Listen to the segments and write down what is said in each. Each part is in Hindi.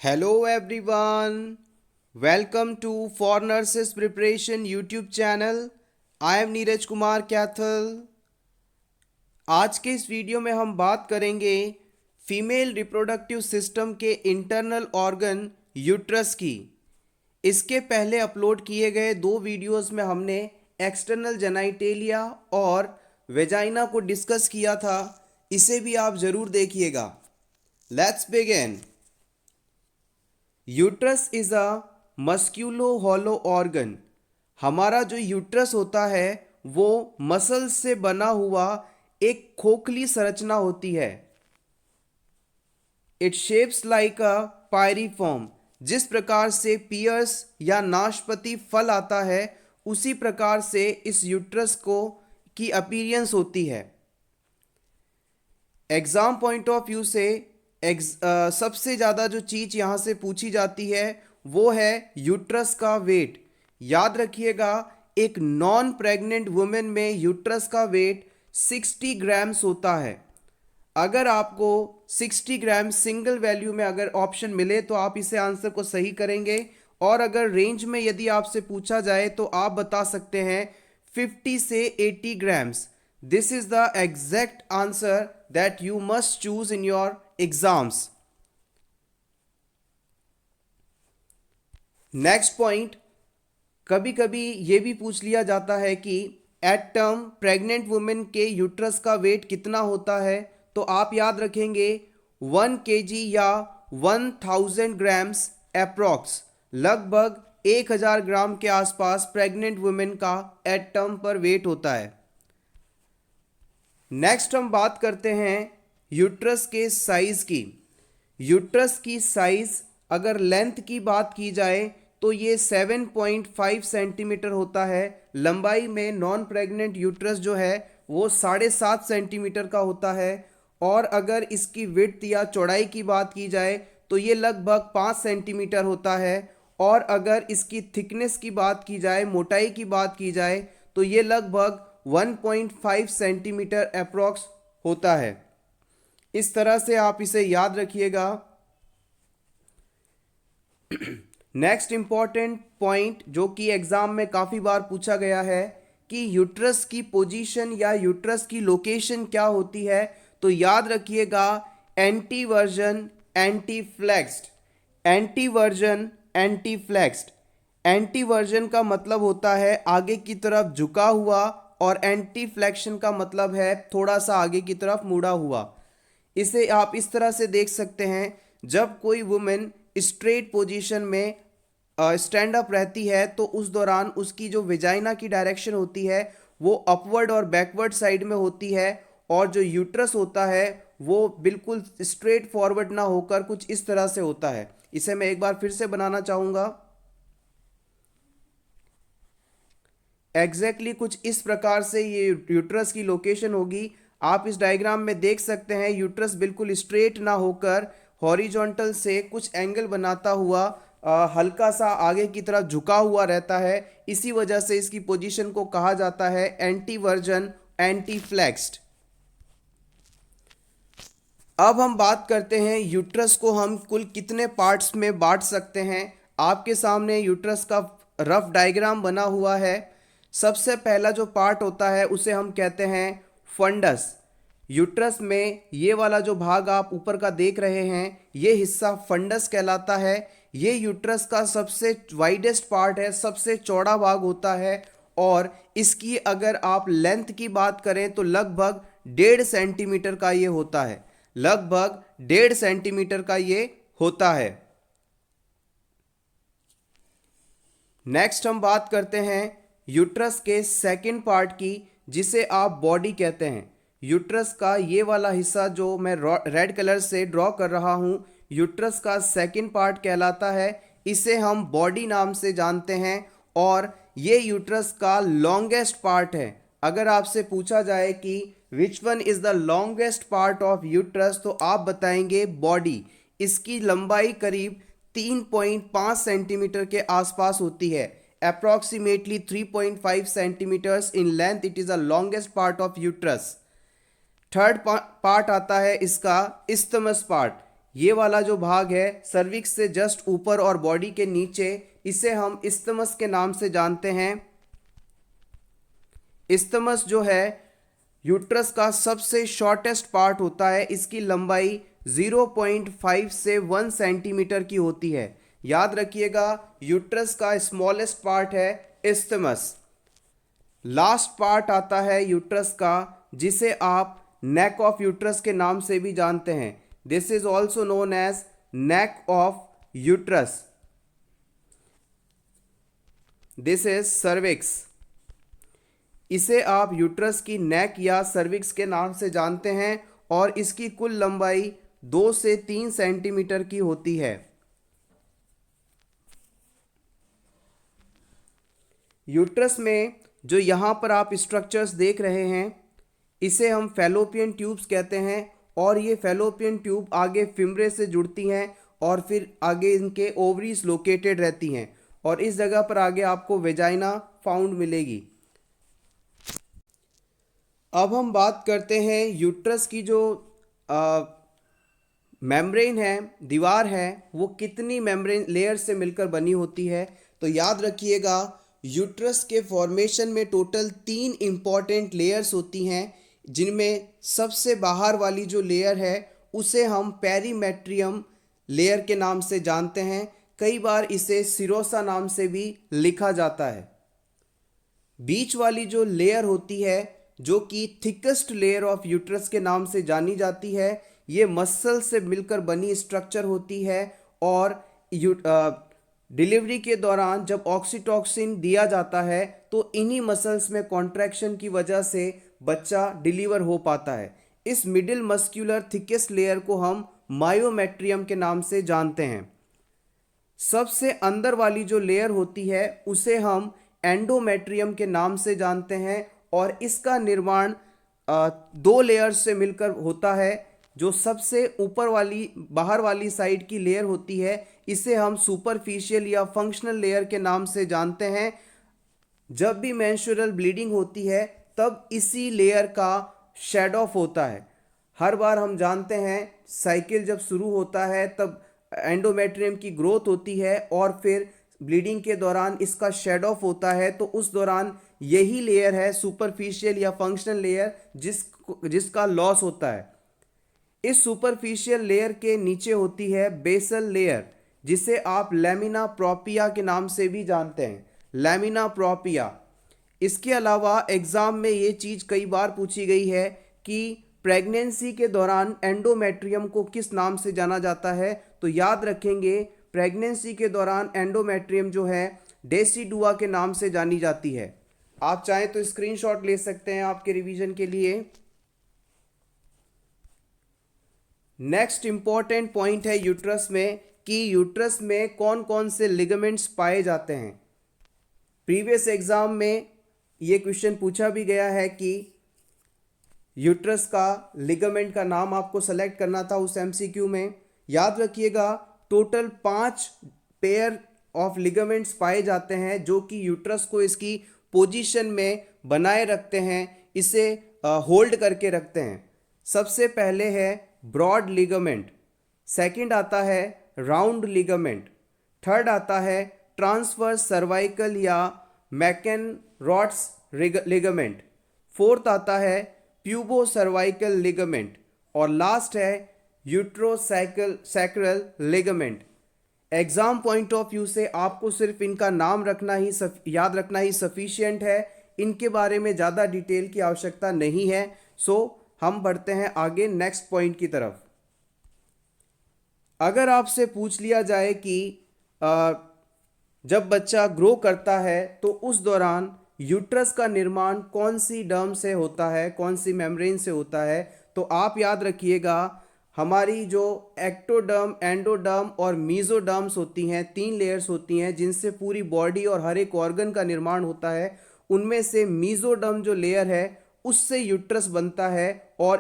Hello everyone, welcome to For Nurses Preparation YouTube channel. I am Neeraj Kumar Kaithal. आज के इस वीडियो में हम बात करेंगे फीमेल रिप्रोडक्टिव सिस्टम के इंटरनल ऑर्गन यूट्रस की. इसके पहले अपलोड किए गए दो वीडियोस में हमने एक्सटर्नल जेनाइटेलिया और वेजाइना को डिस्कस किया था. इसे भी आप ज़रूर देखिएगा. Let's begin. Uterus is a musculo hollow organ. हमारा जो यूट्रस होता है वो मसल से बना हुआ एक खोखली संरचना होती है. It shapes like a pyriform. जिस प्रकार से पियर्स या नाशपाती फल आता है उसी प्रकार से इस यूट्रस को की अपीयरेंस होती है. एग्ज़ाम पॉइंट ऑफ व्यू से सबसे ज़्यादा जो चीज़ यहाँ से पूछी जाती है वो है यूट्रस का वेट. याद रखिएगा, एक नॉन प्रेग्नेंट वुमेन में यूट्रस का वेट 60 ग्राम्स होता है. अगर आपको 60 ग्राम सिंगल वैल्यू में अगर ऑप्शन मिले तो आप इसे आंसर को सही करेंगे, और अगर रेंज में यदि आपसे पूछा जाए तो आप बता सकते हैं 50 से 80 grams. This is the exact answer that you must choose in your exams. Next point, कभी कभी ये भी पूछ लिया जाता है कि एट टर्म प्रेग्नेंट वुमेन के यूट्रस का वेट कितना होता है. तो आप याद रखेंगे 1 kg या 1000 ग्राम्स अप्रॉक्स, लगभग 1000 ग्राम के आसपास प्रेग्नेंट वुमेन का एट टर्म पर वेट होता है. नेक्स्ट हम बात करते हैं यूट्रस के साइज की. यूट्रस की साइज अगर लेंथ की बात की जाए तो ये 7.5 सेंटीमीटर होता है. लंबाई में नॉन प्रेग्नेंट यूट्रस जो है वो 7.5 सेंटीमीटर का होता है. और अगर इसकी विड्थ या चौड़ाई की बात की जाए तो ये लगभग 5 सेंटीमीटर होता है. और अगर इसकी थिकनेस की बात की जाए, मोटाई की बात की जाए, तो ये लगभग 1.5 सेंटीमीटर अप्रॉक्स होता है. इस तरह से आप इसे याद रखिएगा. नेक्स्ट इंपॉर्टेंट पॉइंट जो कि एग्जाम में काफ़ी बार पूछा गया है कि यूट्रस की पोजीशन या यूट्रस की लोकेशन क्या होती है. तो याद रखिएगा, एंटीवर्जन एंटी फ्लेक्स्ड. एंटीवर्जन anti flexed. एंटीवर्जन का मतलब होता है आगे की तरफ झुका हुआ, और एंटी फ्लेक्शन का मतलब है थोड़ा सा आगे की तरफ मुड़ा हुआ. इसे आप इस तरह से देख सकते हैं, जब कोई वुमेन स्ट्रेट पोजीशन में स्टैंड अप रहती है तो उस दौरान उसकी जो वेजाइना की डायरेक्शन होती है वो अपवर्ड और बैकवर्ड साइड में होती है, और जो यूट्रस होता है वो बिल्कुल स्ट्रेट फॉरवर्ड ना होकर कुछ इस तरह से होता है. इसे मैं एक बार फिर से बनाना चाहूँगा. एग्जैक्टली कुछ इस प्रकार से ये यूट्रस की लोकेशन होगी. आप इस डायग्राम में देख सकते हैं यूट्रस बिल्कुल स्ट्रेट ना होकर हॉरिजॉन्टल से कुछ एंगल बनाता हुआ हल्का सा आगे की तरफ झुका हुआ रहता है. इसी वजह से इसकी पोजीशन को कहा जाता है एंटीवर्जन एंटी फ्लेक्स्ड. अब हम बात करते हैं यूट्रस को हम कुल कितने पार्ट्स में बांट सकते हैं. आपके सामने यूट्रस का रफ डायग्राम बना हुआ है. सबसे पहला जो पार्ट होता है उसे हम कहते हैं फंडस. यूट्रस में ये वाला जो भाग आप ऊपर का देख रहे हैं ये हिस्सा फंडस कहलाता है. ये यूट्रस का सबसे वाइडेस्ट पार्ट है, सबसे चौड़ा भाग होता है, और इसकी अगर आप लेंथ की बात करें तो लगभग 1.5 सेंटीमीटर का ये होता है. लगभग 1.5 सेंटीमीटर का ये होता है. नेक्स्ट हम बात करते हैं यूट्रस के सेकंड पार्ट की, जिसे आप बॉडी कहते हैं. यूट्रस का ये वाला हिस्सा जो मैं रेड कलर से ड्रॉ कर रहा हूँ यूट्रस का सेकंड पार्ट कहलाता है. इसे हम बॉडी नाम से जानते हैं, और ये यूट्रस का लॉन्गेस्ट पार्ट है. अगर आपसे पूछा जाए कि which one is the longest part of uterus तो आप बताएंगे बॉडी. इसकी लंबाई करीब 3.5 सेंटीमीटर के आसपास होती है. Approximately 3.5 centimetres in length. It is the longest part of uterus. Third part आता है इसका इस्थमस पार्ट. ये वाला जो भाग है सर्विक्स से जस्ट ऊपर और बॉडी के नीचे, इसे हम इस्थमस के नाम से जानते हैं। इस्थमस जो है यूट्रस का सबसे शॉर्टेस्ट पार्ट होता है, इसकी लंबाई 0.5 से 1 सेंटीमीटर की होती है। याद रखिएगा यूट्रस का स्मॉलेस्ट पार्ट है इस्थमस। लास्ट पार्ट आता है यूट्रस का जिसे आप नेक ऑफ यूट्रस के नाम से भी जानते हैं। This is also known as neck of uterus. This is cervix. इसे आप यूट्रस की नेक या सर्विक्स के नाम से जानते हैं और इसकी कुल लंबाई 2 से 3 सेंटीमीटर की होती है। यूट्रस में जो यहाँ पर आप स्ट्रक्चर्स देख रहे हैं इसे हम फैलोपियन ट्यूब्स कहते हैं और ये फैलोपियन ट्यूब आगे फिमरे से जुड़ती हैं और फिर आगे इनके ओवरीज लोकेटेड रहती हैं और इस जगह पर आगे आपको वेजाइना फाउंड मिलेगी। अब हम बात करते हैं यूट्रस की जो मेम्ब्रेन है, दीवार है, वो कितनी मेम्ब्रेन लेयर से मिलकर बनी होती है। तो याद रखिएगा यूट्रस के फॉर्मेशन में टोटल 3 इंपॉर्टेंट लेयर्स होती हैं, जिनमें सबसे बाहर वाली जो लेयर है उसे हम पेरीमेट्रियम लेयर के नाम से जानते हैं। कई बार इसे सिरोसा नाम से भी लिखा जाता है। बीच वाली जो लेयर होती है जो कि थिकेस्ट लेयर ऑफ यूट्रस के नाम से जानी जाती है, ये मसल से मिलकर बनी स्ट्रक्चर होती है और डिलीवरी के दौरान जब ऑक्सीटॉक्सिन दिया जाता है तो इन्हीं मसल्स में कॉन्ट्रैक्शन की वजह से बच्चा डिलीवर हो पाता है। इस मिडिल मस्क्यूलर थिकेस्ट लेयर को हम मायोमेट्रियम के नाम से जानते हैं। सबसे अंदर वाली जो लेयर होती है उसे हम एंडोमेट्रियम के नाम से जानते हैं और इसका निर्माण 2 लेयर्स से मिलकर होता है। जो सबसे ऊपर वाली बाहर वाली साइड की लेयर होती है इसे हम सुपरफिशियल या फंक्शनल लेयर के नाम से जानते हैं। जब भी मेंस्ट्रुअल ब्लीडिंग होती है तब इसी लेयर का शेड ऑफ होता है। हर बार हम जानते हैं साइकिल जब शुरू होता है तब एंडोमेट्रियम की ग्रोथ होती है और फिर ब्लीडिंग के दौरान इसका शेड ऑफ होता है, तो उस दौरान यही लेयर है सुपरफिशियल या फंक्शनल लेयर जिसका लॉस होता है। इस सुपरफिशियल लेयर के नीचे होती है बेसल लेयर जिसे आप लैमिना प्रोपिया के नाम से भी जानते हैं, लैमिना प्रोपिया। इसके अलावा एग्जाम में ये चीज़ कई बार पूछी गई है कि प्रेगनेंसी के दौरान एंडोमेट्रियम को किस नाम से जाना जाता है। तो याद रखेंगे प्रेगनेंसी के दौरान एंडोमेट्रियम जो है डेसिडुआ के नाम से जानी जाती है। आप चाहें तो स्क्रीनशॉट ले सकते हैं आपके रिवीजन के लिए। नेक्स्ट इंपॉर्टेंट पॉइंट है यूट्रस में कि यूट्रस में कौन कौन से लिगामेंट्स पाए जाते हैं। प्रीवियस एग्जाम में ये क्वेश्चन पूछा भी गया है कि यूट्रस का लिगामेंट का नाम आपको सेलेक्ट करना था उस एमसीक्यू में। याद रखिएगा टोटल 5 पेयर ऑफ लिगामेंट्स पाए जाते हैं जो कि यूट्रस को इसकी पोजीशन में बनाए रखते हैं, इसे होल्ड करके रखते हैं। सबसे पहले है ब्रॉड लिगामेंट, सेकंड आता है राउंड लिगामेंट, थर्ड आता है ट्रांसवर्स सर्वाइकल या मैकेनरॉट्स लिगामेंट, फोर्थ आता है प्यूबो सर्वाइकल लिगामेंट और लास्ट है uterosacral ligament. Exam point of view से आपको सिर्फ इनका नाम रखना ही याद रखना ही सफिशिएंट है, इनके बारे में ज़्यादा डिटेल की आवश्यकता नहीं है। सो हम बढ़ते हैं आगे नेक्स्ट पॉइंट की तरफ। अगर आपसे पूछ लिया जाए कि जब बच्चा ग्रो करता है तो उस दौरान यूट्रस का निर्माण कौन सी डर्म से होता है, कौन सी मेम्ब्रेन से होता है, तो आप याद रखिएगा हमारी जो एक्टोडर्म, एंडोडर्म और मीजोडर्म्स होती हैं, 3 लेयर्स होती हैं जिनसे पूरी बॉडी और हर एक ऑर्गन का निर्माण होता है। उनमें से मीजोडर्म जो लेयर है उससे यूट्रस बनता है और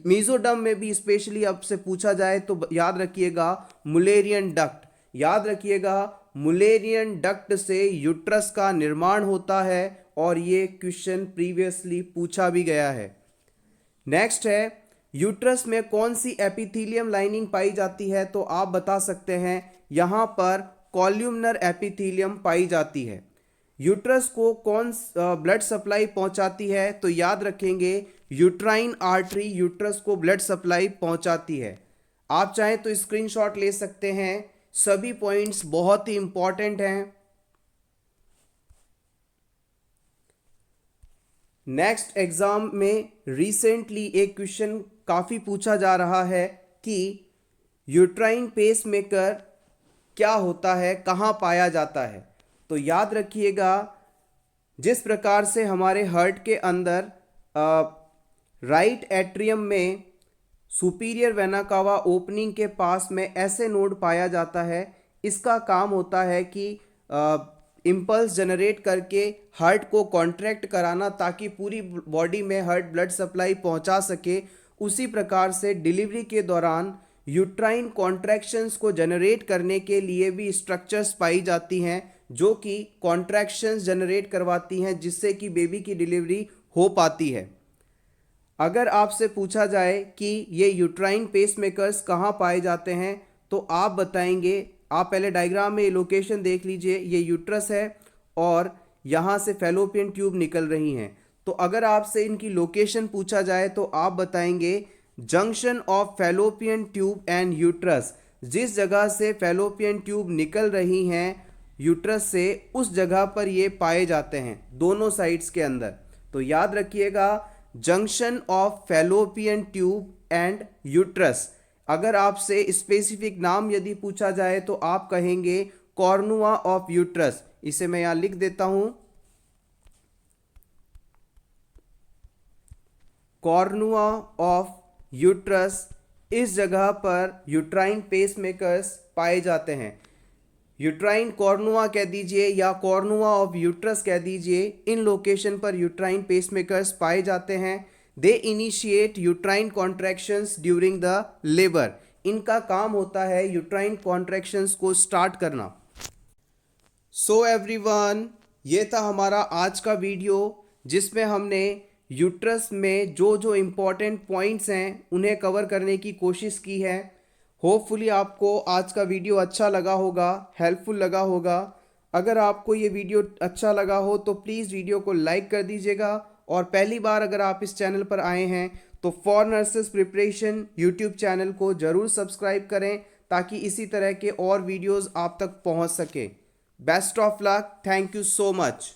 मीजोडर्म में भी स्पेशली आपसे पूछा जाए तो याद रखिएगा मुलेरियन डक्ट, याद रखिएगा मुलेरियन डक्ट से यूट्रस का निर्माण होता है और ये क्वेश्चन प्रीवियसली पूछा भी गया है। नेक्स्ट है यूट्रस में कौन सी एपिथेलियम लाइनिंग पाई जाती है, तो आप बता सकते हैं यहाँ पर कॉल्यूमनर एपिथेलियम पाई जाती है। यूट्रस को कौन ब्लड सप्लाई पहुंचाती है, तो याद रखेंगे यूट्राइन आर्टरी यूट्रस को ब्लड सप्लाई पहुंचाती है। आप चाहें तो स्क्रीनशॉट ले सकते हैं, सभी पॉइंट्स बहुत ही इंपॉर्टेंट हैं। नेक्स्ट एग्जाम में रिसेंटली एक क्वेश्चन काफ़ी पूछा जा रहा है कि यूट्राइन पेसमेकर क्या होता है, कहाँ पाया जाता है। तो याद रखिएगा, जिस प्रकार से हमारे हार्ट के अंदर राइट एट्रियम में सुपीरियर वेना कावा ओपनिंग के पास में ऐसे नोड पाया जाता है, इसका काम होता है कि इम्पल्स जनरेट करके हार्ट को कॉन्ट्रैक्ट कराना ताकि पूरी बॉडी में हार्ट ब्लड सप्लाई पहुंचा सके। उसी प्रकार से डिलीवरी के दौरान यूट्राइन कॉन्ट्रैक्शंस को जनरेट करने के लिए भी स्ट्रक्चर्स पाई जाती हैं जो कि कॉन्ट्रैक्शंस जनरेट करवाती हैं, जिससे कि बेबी की डिलीवरी हो पाती है। अगर आपसे पूछा जाए कि ये यूट्राइन पेसमेकर्स कहाँ पाए जाते हैं, तो आप बताएंगे, आप पहले डायग्राम में लोकेशन देख लीजिए, ये यूट्रस है और यहाँ से फैलोपियन ट्यूब निकल रही हैं। तो अगर आपसे इनकी लोकेशन पूछा जाए तो आप बताएंगे junction of fallopian tube and uterus. जिस जगह से फैलोपियन ट्यूब निकल रही हैं यूट्रस से, उस जगह पर ये पाए जाते हैं दोनों साइड्स के अंदर। तो याद रखिएगा, junction of fallopian tube and uterus. अगर आपसे स्पेसिफिक नाम यदि पूछा जाए तो आप कहेंगे कॉर्नुआ ऑफ यूट्रस। इसे मैं यहां लिख देता हूं, कॉर्नुआ ऑफ यूट्रस। इस जगह पर यूट्राइन पेसमेकर्स पाए जाते हैं। यूट्राइन कॉर्नुआ कह दीजिए या कॉर्नुआ ऑफ यूट्रस कह दीजिए, इन लोकेशन पर यूट्राइन पेसमेकर्स पाए जाते हैं। They initiate uterine contractions during the labour. इनका काम होता है यूट्राइन कॉन्ट्रैक्शंस को स्टार्ट करना। सो एवरीवन, ये था हमारा आज का वीडियो जिसमें हमने यूट्रस में जो जो इम्पोर्टेंट पॉइंट्स हैं उन्हें कवर करने की कोशिश की है। होपफुली आपको आज का वीडियो अच्छा लगा होगा, हेल्पफुल लगा होगा। अगर आपको ये वीडियो अच्छा लगा हो तो प्लीज़ वीडियो को लाइक कर दीजिएगा, और पहली बार अगर आप इस चैनल पर आए हैं तो for nurses preparation YouTube channel को ज़रूर सब्सक्राइब करें ताकि इसी तरह के और वीडियोज़ आप तक पहुंच सके। Best of luck, thank you so much.